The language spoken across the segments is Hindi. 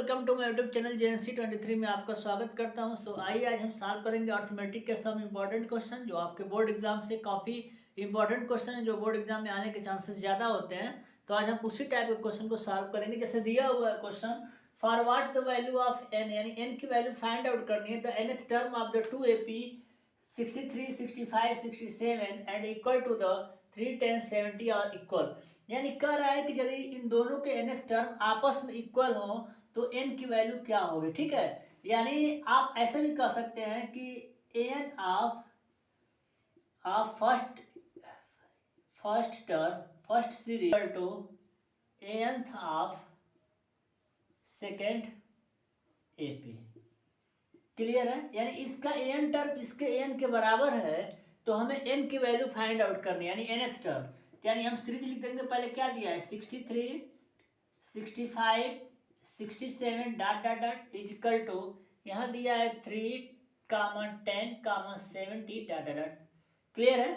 Welcome to my YouTube channel JNC23 में आपका स्वागत करता हूं। आइए आज हम सॉल्व करेंगे अर्थमेटिक के सब इंपॉर्टेंट क्वेश्चन जो आपके बोर्ड एग्जाम से काफ़ी इंपॉर्टेंट क्वेश्चन है, जो बोर्ड एग्जाम में आने के चांसेस ज़्यादा होते हैं। तो आज हम उसी टाइप के क्वेश्चन को सॉल्व करेंगे। जैसे दिया हुआ है question, for what the value of n, यानी एन की वैल्यू फाइंड आउट करनी है। The nth term of the 2AP 63, 65, 67 and equal to the 3, 10, 70 और इक्वल। यानी कह रहा है कि यदि इन दोनों के nth टर्म आपस में इक्वल हो तो n की वैल्यू क्या होगी। ठीक है, यानी आप ऐसे भी कह सकते हैं कि an of first term first series equal to nth of second AP। Clear है, यानी इसका an टर्म इसके an के बराबर है तो हमें n की वैल्यू फाइंड आउट करनी है, यानी nth टर्म। यानी हम सीरीज लिख देंगे। पहले क्या दिया है, 63, 65, 67 dot dot dot is equal to, यहाँ दिया है 3, 10, 70 डॉट डॉट डॉट। क्लियर है।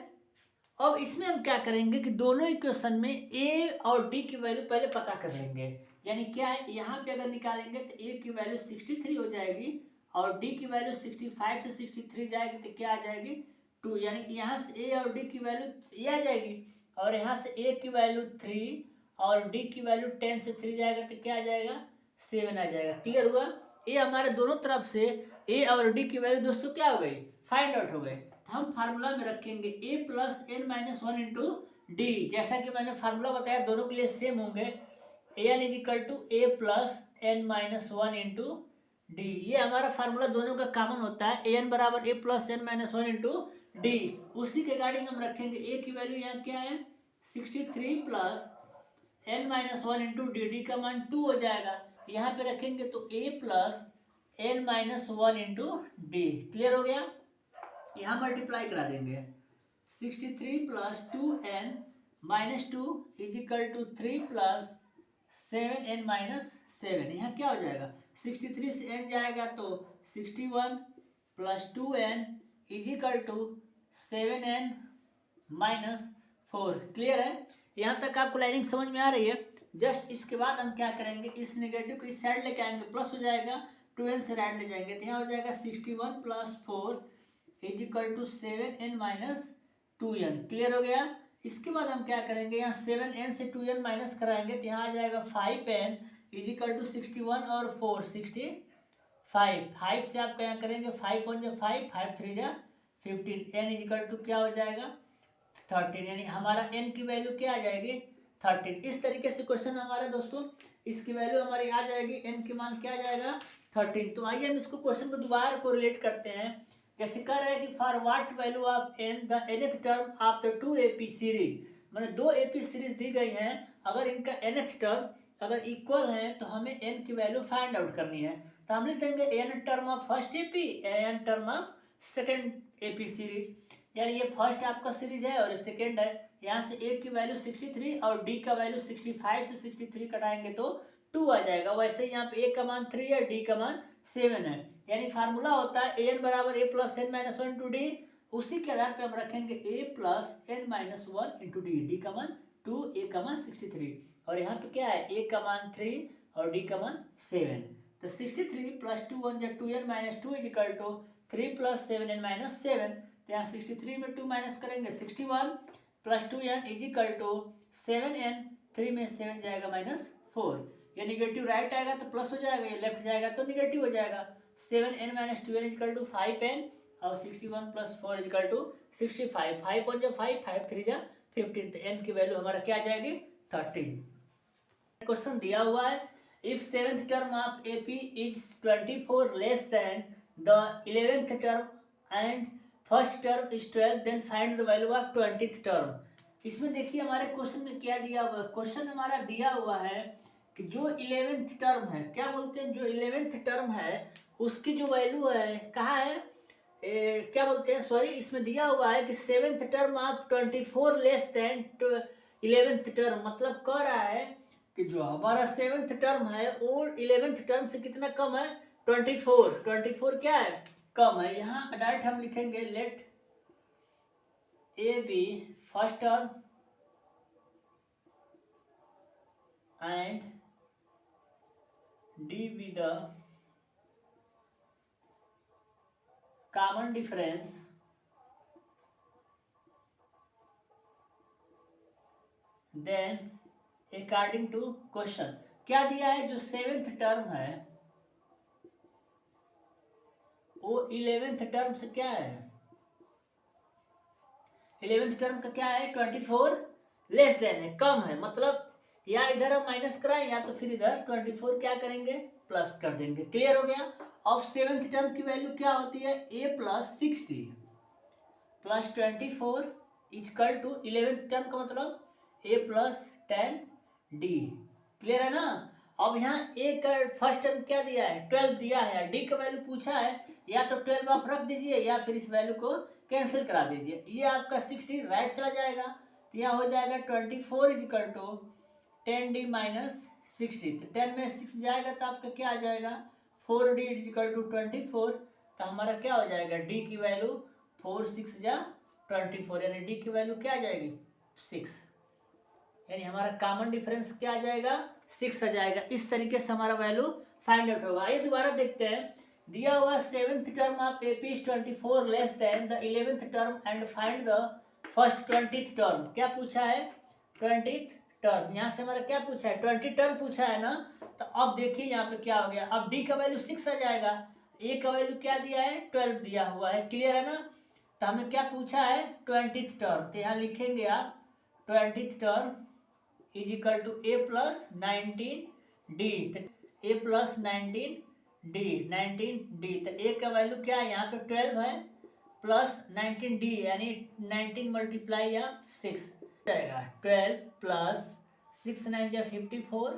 अब इसमें हम क्या करेंगे कि दोनों इक्वेशन में a और d की वैल्यू पहले पता कर लेंगे। यानी क्या है, यहाँ पे अगर निकालेंगे तो a की वैल्यू 63 हो जाएगी और d की वैल्यू 65 से 63 जाएगी तो क्या आ जाएगी 2। यानी यहाँ से a और d की वैल्यू ये आ जाएगी और यहाँ से a की वैल्यू 3 और d की वैल्यू 10 से 3 जाएगा तो क्या आ जाएगा 7 आ जाएगा। क्लियर हुआ। ये हमारे दोनों तरफ से a और d की वैल्यू दोस्तों क्या हो गई, फाइंड आउट हो गए। तो हम फार्मूला में रखेंगे a plus n minus 1 into D. जैसा कि मैंने फार्मूला बताया दोनों के लिए सेम होंगे। an is equal to a plus n minus 1 into d. ये हमारा फार्मूला दोनों का कॉमन होता है, an बराबर a plus n minus 1 into D. उसी के अकॉर्डिंग हम रखेंगे a की वैल्यू यहाँ क्या है 63 plus n minus 1 into D का मान 2 हो जाएगा। यहाँ पे रखेंगे तो a plus n minus 1 into d. Clear हो गया। यहाँ मल्टीप्लाई करा देंगे 63 plus 2n minus 2 is equal to 3 plus 7n minus 7। यहाँ क्या हो जाएगा 63 से n जाएगा तो 61 plus 2n is equal to 7n minus 4। Clear है। यहाँ तक आपको लाइनिंग समझ में आ रही है। जस्ट इसके बाद हम क्या करेंगे, इस नेगेटिव को इस साइड लेके आएंगे, प्लस हो जाएगा 2n से राइट ले जाएंगे तो यहाँ हो जाएगा 61 plus 4 is equal to 7n minus 2n। Clear हो गया। इसके बाद हम क्या करेंगे, यहाँ 7n से 2n माइनस कराएंगे तो यहाँ आ जाएगा 5n इज इक्वल टू 61 और 4 65। 5 से आप क्या करेंगे 5 1 जा 5, 5 3 जा 15, n इज इक्वल टू क्या हो जाएगा 13। यानी हमारा n की वैल्यू क्या आ जाएगी 13। इस तरीके से क्वेश्चन हमारा दोस्तों इसकी वैल्यू हमारी आ जाएगी, n की मान क्या आ जाएगा 13। तो आइए हम इसको क्वेश्चन को दोबारा को रिलेट करते हैं। जैसे कह रहा है कि for what value of n the nth term of the 2AP series, मतलब 2 AP सीरीज दी गई हैं, अगर इनका nth टर्म अगर इक्वल है तो हमें n की वैल्यू फाइंड आउट करनी है। तो हम लिख देंगे n term of first AP, n term of second AP series. यानी ये फर्स्ट आपका सीरीज है और सेकेंड है। यहाँ से a की वैल्यू 63 और d का वैल्यू 65 से 63 कटाएंगे तो 2 आ जाएगा। वैसे यहाँ पे a का मान 3 है, d का मान 7 है। यानी फार्मूला होता है an बराबर a plus n minus 1 into D. उसी के आधार पे हम रखेंगे a plus n minus 1 into D. D का मान 2, a का मान 63 और यहाँ पे क्या है a का मान 3 और d का मान 7। तो 63 प्लस 2 1 जा 2n minus 2 is equal to 3 plus 7n minus 7। तो यहाँ 63 में 2 माइनस करेंगे 61 plus 2n is equal to 7n, 3 में 7 जाएगा माइनस 4। ये निगेटिव राइट आएगा तो प्लस हो जाएगा, ये लेफ्ट जाएगा तो निगेटिव हो जाएगा। 7n minus 2n is equal to 5n और 61 प्लस 4 इज इक्वल टू 65। 5 1 जा 5, 5 3 जा 15। तो n की वैल्यू हमारा क्या आ जाएगी 13। क्वेश्चन दिया हुआ है, if seventh term of AP is 24 less than the 11th term and first term is 12, then find the value of 20th term. इसमें देखिए हमारे क्वेश्चन में क्या दिया हुआ है। क्वेश्चन हमारा दिया हुआ है कि जो 11th टर्म है, क्या बोलते हैं, जो 11th टर्म है उसकी जो वैल्यू है कहाँ है, क्या बोलते हैं, सॉरी, इसमें दिया हुआ है कि seventh term of 24 less then 11th term. मतलब कह रहा है कि जो हमारा सेवेंथ टर्म है वो 11th टर्म से कितना कम है 24। 24 क्या है कम है। यहाँ डायरेक्ट हम लिखेंगे let a be first term and D with the common difference then according to question क्या दिया है, जो सेवेंथ टर्म है वो 11th टर्म से क्या है, 11th टर्म का क्या है 24 लेस देन है, कम है, मतलब या इधर हम माइनस कराएं या तो फिर इधर 24 क्या करेंगे प्लस कर देंगे। क्लियर हो गया। अब सेवेंथ टर्म की वैल्यू क्या होती है, a plus 60 plus 24 equal to 11th term का मतलब a प्लस 10d। क्लियर है ना। अब यहाँ a का फर्स्ट टर्म क्या दिया है 12 दिया है, d का वैल्यू पूछा है, या तो 12 आप रख दीजिए या फिर इस वैल्यू को कैंसिल करा दीजिए। ये आपका 60 राइट चला जाएगा, तो यहाँ हो जाएगा 24 इक्वल टू 10d माइनस 60। तो 10 में 6 जाएगा तो आपका क्या आ जाएगा 4d इक्वल टू 24। तो हमारा क्या हो जाएगा d की वैल्यू 4 6 जा 24, यानी d की वैल्यू क्या आ जाएगी 6, यानी हमारा कॉमन डिफरेंस क्या आ जाएगा 6 आ जाएगा। इस तरीके से हमारा वैल्यू फाइंड आउट होगा। आइए दोबारा देखते हैं। दिया हुआ seventh term of AP is 24 less than the 11th term and find the first 20th term. क्या पूछा है 20th टर्म, यहाँ से हमारा क्या पूछा है 20 टर्म पूछा है ना। तो अब देखिए यहाँ पे क्या हो गया, अब d का वैल्यू 6 आ जाएगा, a का वैल्यू क्या दिया है 12 दिया हुआ है। क्लियर है ना। तो हमें क्या पूछा है 20th टर्म, तो यहाँ लिखेंगे आप 20th term is equal to a plus 19d, a plus 19d 19d। तो a का वैल्यू क्या है यहाँ पे 12 है प्लस 19d यानी 19 मल्टीप्लाई या 6 जाएगा 12 प्लस 6 9 या 54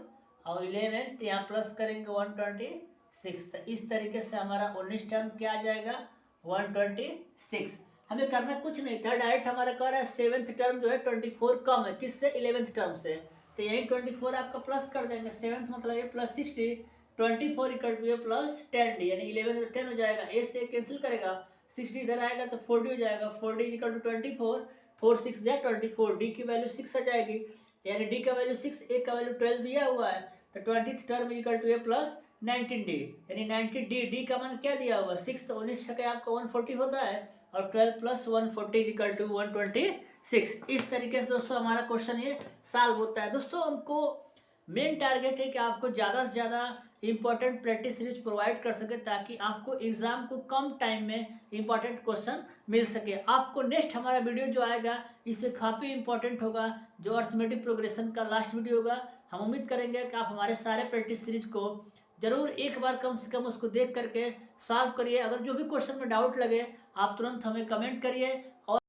और 11 तो यहाँ प्लस करेंगे 126। तो इस तरीके से हमारा 19 टर्म क्या आ जाएगा 126। हमें करना कुछ नहीं था, डायरेक्ट हमारा कह रहा है सेवेंथ टर्म जो है 24 कम है किससे 11th टर्म से, तो यही 24 आपका प्लस कर देंगे, सेवेंथ मतलब a plus 60 24 equal to a plus 10d यानी 11 10 हो जाएगा, a से कैंसिल करेगा 60 इधर आएगा तो 4d हो जाएगा, 4d इक्वल टू 24 4 6 जा 24, d की वैल्यू 6 आ जाएगी, यानी d का वैल्यू 6 a का वैल्यू 12 दिया हुआ है, तो 20th term equal to a plus 19d यानी 90d, d का मान क्या दिया हुआ 6, तो 19 छके आपका 140 होता है और 12 प्लस 140 इक्वल टू 126। इस तरीके से दोस्तों हमारा क्वेश्चन ये सॉल्व होता है। दोस्तों हमको मेन टारगेट है कि आपको ज़्यादा से ज़्यादा इंपॉर्टेंट प्रैक्टिस सीरीज प्रोवाइड कर सके ताकि आपको एग्जाम को कम टाइम में इंपॉर्टेंट क्वेश्चन मिल सके। आपको नेक्स्ट हमारा वीडियो जो आएगा इससे काफ़ी इंपॉर्टेंट होगा, जो अर्थमेटिक प्रोग्रेशन का लास्ट वीडियो होगा। हम उम्मीद करेंगे कि आप हमारे सारे प्रैक्टिस सीरीज को जरूर एक बार कम से कम उसको देख करके सॉल्व करिए। अगर जो भी क्वेश्चन में डाउट लगे आप तुरंत हमें कमेंट करिए और